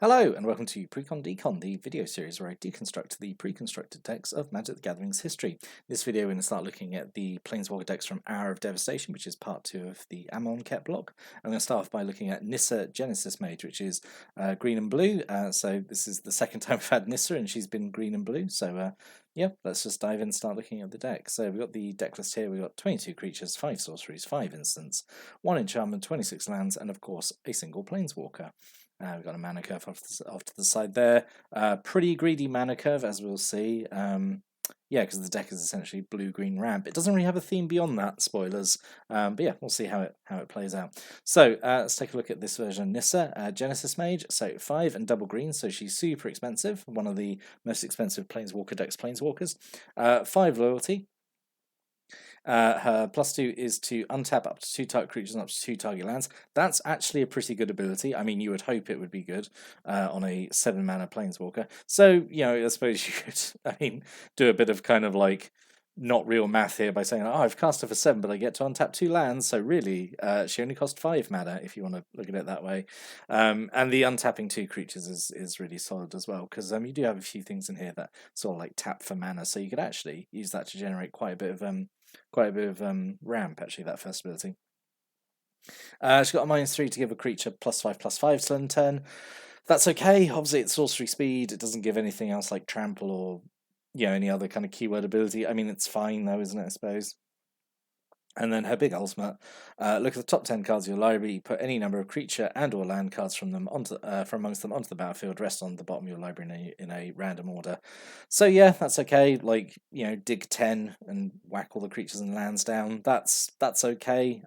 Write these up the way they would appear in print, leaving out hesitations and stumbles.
Hello and welcome to Precon Decon, the video series where I deconstruct the pre-constructed decks of Magic the Gathering's history. This video we're going to start looking at the Planeswalker decks from Hour of Devastation, which is part 2 of the Amonkhet block. I'm going to start off by looking at Nissa Genesis Mage, which is green and blue. So this is the second time we've had Nissa and she's been green and blue. So yeah, let's just dive in and start looking at the deck. So we've got the deck list here. We've got 22 creatures, 5 sorceries, 5 instants, 1 enchantment, 26 lands, and of course a single Planeswalker. We've got a mana curve off to the side there. Pretty greedy mana curve, as we'll see. Yeah, because the deck is essentially blue-green ramp. It doesn't really have a theme beyond that, spoilers. But yeah, we'll see how it plays out. So let's take a look at this version of Nissa, Genesis Mage. So 5 and double green, so she's super expensive. One of the most expensive Planeswalker decks, Planeswalkers. 5 loyalty. Her +2 is to untap up to 2 target creatures and up to 2 target lands. That's actually a pretty good ability. I mean, you would hope it would be good on a 7 mana Planeswalker. So, you know, I suppose you could, I mean, do a bit of kind of like not real math here by saying, oh, I've cast her for 7, but I get to untap 2 lands. So really, she only cost 5 mana, if you want to look at it that way. And the untapping 2 creatures is really solid as well, because you do have a few things in here that sort of like tap for mana. So you could actually use that to generate quite a bit of ramp, actually, that first ability. She's got a -3 to give a creature +5/+5 till end turn. That's okay. Obviously, it's sorcery speed. It doesn't give anything else like trample or any other kind of keyword ability. I mean, it's fine though, isn't it? I suppose. And then her big ultimate, look at the top 10 cards of your library, put any number of creature and or land cards from amongst them onto the battlefield, rest on the bottom of your library in a random order. So yeah, that's okay. Like, dig 10 and whack all the creatures and lands down. That's okay.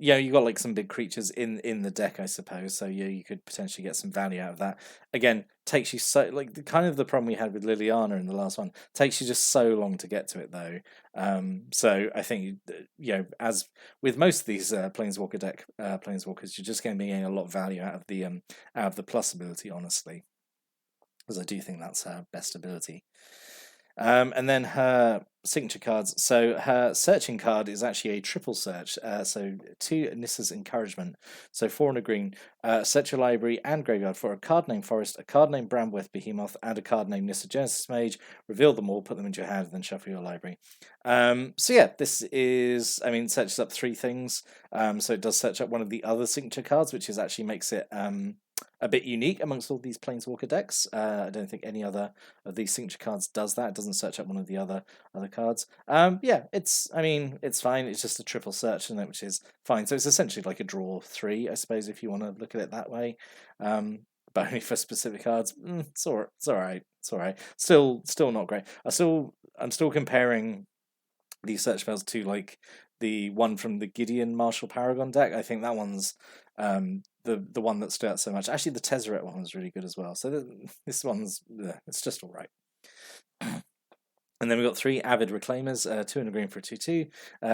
Yeah, you got like some big creatures in the deck, I suppose. So yeah, you could potentially get some value out of that. Again, takes you so like the problem we had with Liliana in the last one takes you just so long to get to it though. So I think as with most of these Planeswalker deck Planeswalkers, you're just going to be getting a lot of value out of the plus ability, honestly, because I do think that's her best ability. And then her signature cards. So her searching card is actually a triple search. So 2 Nissa's Encouragement. So 4 and a green. Search your library and graveyard for a card named Forest, a card named Bramworth Behemoth, and a card named Nissa Genesis Mage. Reveal them all, put them into your hand, and then shuffle your library. So yeah, this is, I mean, it searches up 3 things. So it does search up one of the other signature cards, which actually makes it a bit unique amongst all these Planeswalker decks. I don't think any other of these signature cards does that. It doesn't search up one of the other cards. Yeah, it's fine. It's just a triple search, isn't it, which is fine. So it's essentially like a draw 3, I suppose, if you want to look at it that way. But only for specific cards. It's all right. It's all right. Still not great. I'm still comparing these search spells to like the one from the Gideon Martial Paragon deck. I think that one's the one that stood out so much. Actually, the Tezzeret one was really good as well. So this one's it's just all right. And then we've got 3 Avid Reclaimers, 2 and a green for a 2/2.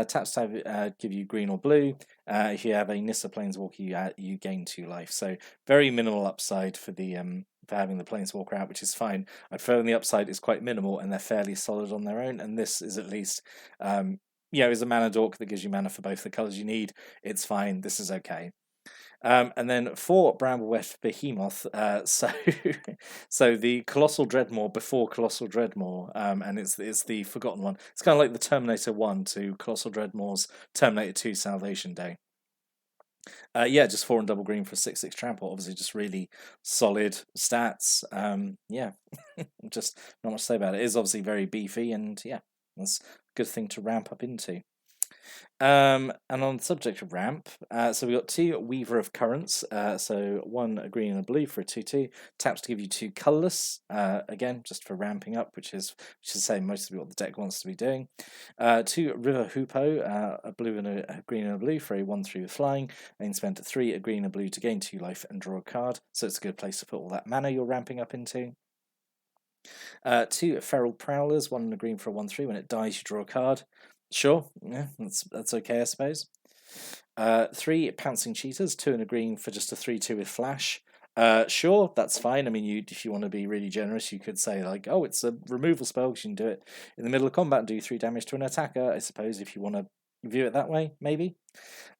Taps to give you green or blue. If you have a Nissa Planeswalker, you gain 2 life. So very minimal upside for the for having the Planeswalker out, which is fine. I'd throw in the upside is quite minimal, and they're fairly solid on their own. And this is at least, is a mana dork that gives you mana for both the colors you need. It's fine. This is okay. And then 4 Bramworth Behemoth. So the Colossal Dreadmore before Colossal Dreadmore, and it's the forgotten one. It's kind of like the Terminator 1 to Colossal Dreadmore's Terminator 2 Salvation Day. Yeah, just 4 and double green for 6/6 trample. Obviously, just really solid stats. Yeah, just not much to say about it. It is obviously very beefy, and yeah, that's a good thing to ramp up into. And on the subject of ramp, so we got 2 Weaver of Currents, so 1 green and a blue for a 2/2. Taps to give you 2 colorless, again just for ramping up, which is the same mostly what the deck wants to be doing. 2 River Hoopoe, a blue and a green and a blue for a 1/3 with flying, and spend 3 a green and a blue to gain 2 life and draw a card. So it's a good place to put all that mana you're ramping up into. 2 Feral Prowlers, 1 and a green for a 1/3. When it dies, you draw a card. Sure, yeah, that's okay, I suppose. 3 Pouncing Cheetahs, 2 and a green for just a 3/2 with flash. Sure, that's fine. I mean, if you want to be really generous, you could say like, oh, it's a removal spell because you can do it in the middle of combat and do 3 damage to an attacker. I suppose if you want to view it that way, maybe.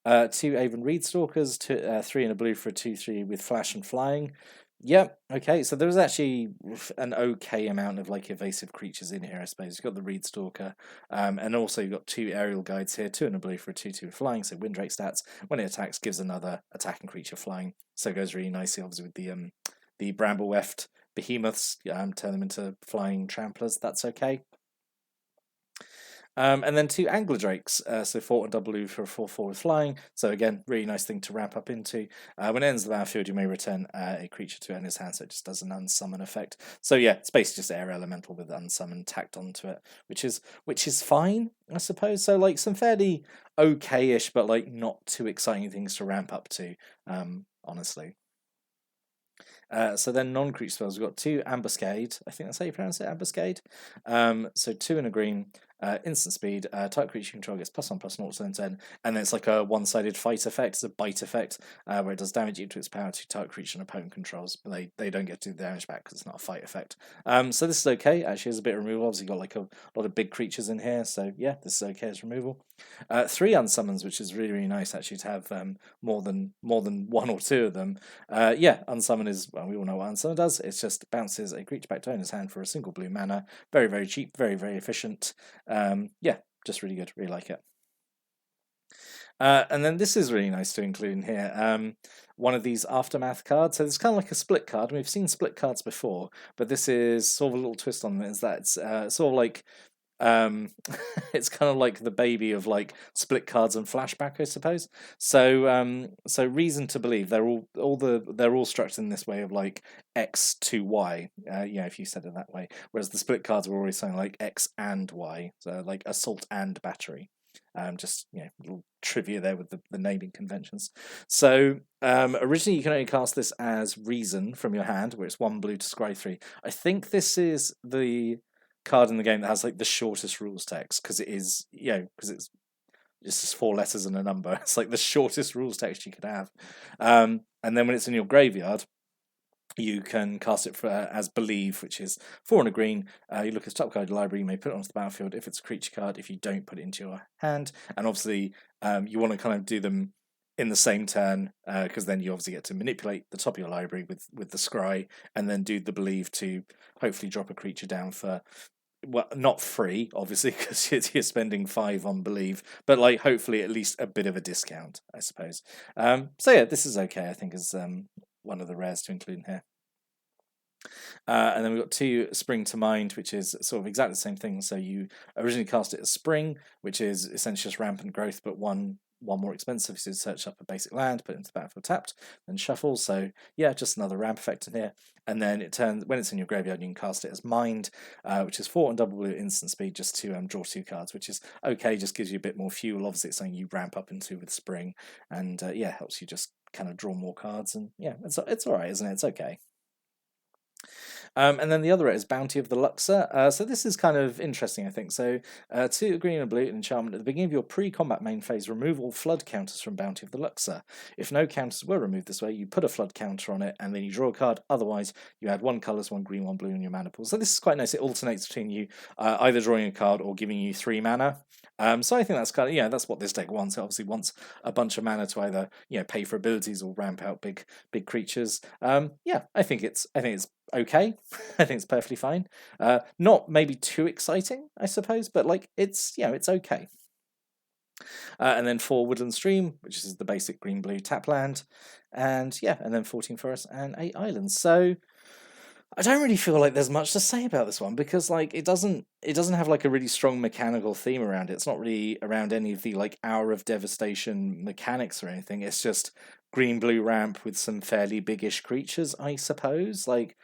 2 Avon Reedstalkers, 3 in a blue for a 2/3 with flash and flying. Yep, okay, so there was actually an okay amount of like evasive creatures in here, I suppose. You've got the Reedstalker, and also you've got 2 aerial guides here, 2 in a blue for a 2/2 with flying, so Windrake stats. When it attacks, gives another attacking creature flying, so it goes really nicely, obviously, with the Bramble Weft Behemoths, turn them into flying tramplers, that's okay. And then 2 Angler Drakes, so 4 and double blue for a 4/4 with flying. So again, really nice thing to ramp up into. When it ends the battlefield, you may return a creature to it in his hand, so it just does an unsummon effect. So yeah, it's basically just air elemental with unsummon tacked onto it, which is fine, I suppose. So like some fairly okay-ish, but like not too exciting things to ramp up to, honestly. So then non-creature spells, we've got 2 Ambuscade. I think that's how you pronounce it, Ambuscade. So 2 and a green, instant speed, type creature you control gets +1/+0 to turn, and then it's like a one-sided fight effect. It's a bite effect, where it does damage equal to its power to type creature an opponent controls, but they don't get to do the damage back because it's not a fight effect. So this is okay. Actually, there's a bit of removal. Obviously, got like a lot of big creatures in here, so yeah, this is okay as removal. 3 unsummons, which is really nice actually to have more than 1 or 2 of them. Yeah, unsummon is, well, we all know what unsummon does. It's just bounces a creature back to owner's hand for a single blue mana. Very cheap, very efficient. Yeah, just really good. Really like it. And then this is really nice to include in here. One of these Aftermath cards. So it's kind of like a split card. We've seen split cards before, but this is sort of a little twist on it. Is that it's sort of like it's kind of like the baby of like split cards and flashback, I suppose. So so reason to believe they're all structured in this way of like X to Y. Yeah, if you said it that way. Whereas the split cards were always saying like X and Y, so like assault and battery. Just little trivia there with the naming conventions. So originally you can only cast this as Reason from your hand, where it's 1 blue to scry 3. I think this is the card in the game that has like the shortest rules text, because it is, because it's just 4 letters and a number. It's like the shortest rules text you could have. And then when it's in your graveyard, you can cast it as Believe, which is 4 and a green. You look at the top card of the library, you may put it onto the battlefield if it's a creature card, if you don't, put it into your hand. And obviously, you want to kind of do them in the same turn, because then you obviously get to manipulate the top of your library with the scry, and then do the Believe to hopefully drop a creature down for, well, not free, obviously, because you're spending 5 on Believe, but like hopefully at least a bit of a discount, I suppose. So yeah, this is okay, I think, as one of the rares to include in here. And then we've got 2 Spring to Mind, which is sort of exactly the same thing. So you originally cast it as Spring, which is essentially just rampant growth, but one more expensive. So you search up a basic land, put it into the battlefield tapped, then shuffle. So yeah, just another ramp effect in here. And then it turns, when it's in your graveyard, you can cast it as Mind, which is 4 and double blue instant speed, just to draw 2 cards, which is okay. Just gives you a bit more fuel. Obviously, it's something you ramp up into with Spring, and yeah, helps you just kind of draw more cards. And yeah, it's all right, isn't it? It's okay. And then the other is Bounty of the Luxor. So this is kind of interesting, I think. So 2 green and blue enchantment. At the beginning of your pre-combat main phase, remove all flood counters from Bounty of the Luxor. If no counters were removed this way, you put a flood counter on it, and then you draw a card. Otherwise, you add 1 colours, 1 green, 1 blue in your mana pool. So this is quite nice. It alternates between you either drawing a card or giving you 3 mana. So I think that's kind of, that's what this deck wants. It obviously wants a bunch of mana to either pay for abilities or ramp out big creatures. Yeah, I think it's okay. I think it's perfectly fine. Not maybe too exciting, I suppose, but like it's okay. And then 4 Woodland Stream, which is the basic green blue tap land, and and then 14 forests and 8 islands. So I don't really feel like there's much to say about this one, because like it doesn't have like a really strong mechanical theme around it. It's not really around any of the like Hour of Devastation mechanics or anything. It's just green blue ramp with some fairly biggish creatures, I suppose. Like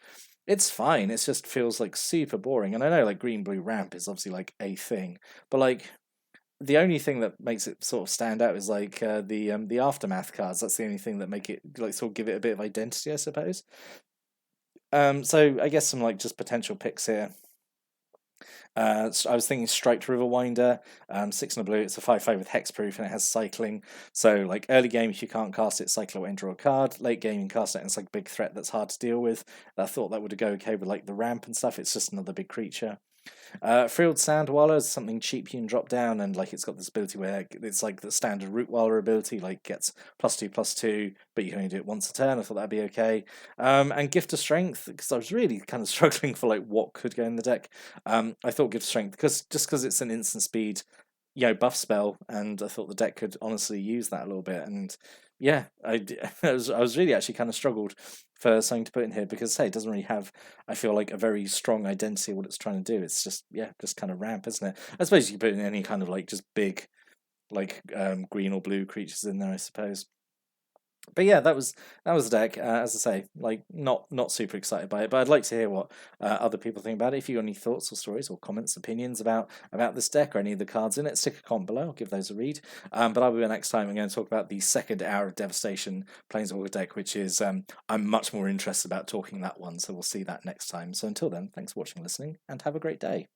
it's fine. It just feels like super boring. And I know like green blue ramp is obviously like a thing, but like the only thing that makes it sort of stand out is like the Aftermath cards. That's the only thing that make it like sort of give it a bit of identity, I suppose. So I guess some like just potential picks here. So I was thinking Striped Riverwinder, 6 and a blue. It's a 5/5 with hexproof, and it has cycling. So like early game, if you can't cast it, cycle away and draw a card. Late game, you can cast it, and it's like a big threat that's hard to deal with. I thought that would go okay with like the ramp and stuff. It's just another big creature. Frilled Sandwaller is something cheap you can drop down, and like it's got this ability where it's like the standard Rootwaller ability, like gets +2/+2, but you can only do it once a turn. I thought that'd be okay. And Gift of Strength, because I was really kind of struggling for like what could go in the deck. I thought Gift of Strength because it's an instant speed, buff spell, and I thought the deck could honestly use that a little bit. And yeah, I was really actually kind of struggled for something to put in here because hey, it doesn't really have, I feel like, a very strong identity of what it's trying to do. It's just just kind of ramp, isn't it? I suppose you can put in any kind of like just big like green or blue creatures in there, I suppose. But yeah, that was the deck. As I say, like not super excited by it, but I'd like to hear what other people think about it. If you got any thoughts or stories or comments, opinions about this deck or any of the cards in it, stick a comment below. I'll give those a read. But I'll be back next time. I'm going to talk about the second Hour of Devastation Planeswalker deck, which is I'm much more interested about talking that one. So we'll see that next time. So until then, thanks for watching, listening, and have a great day.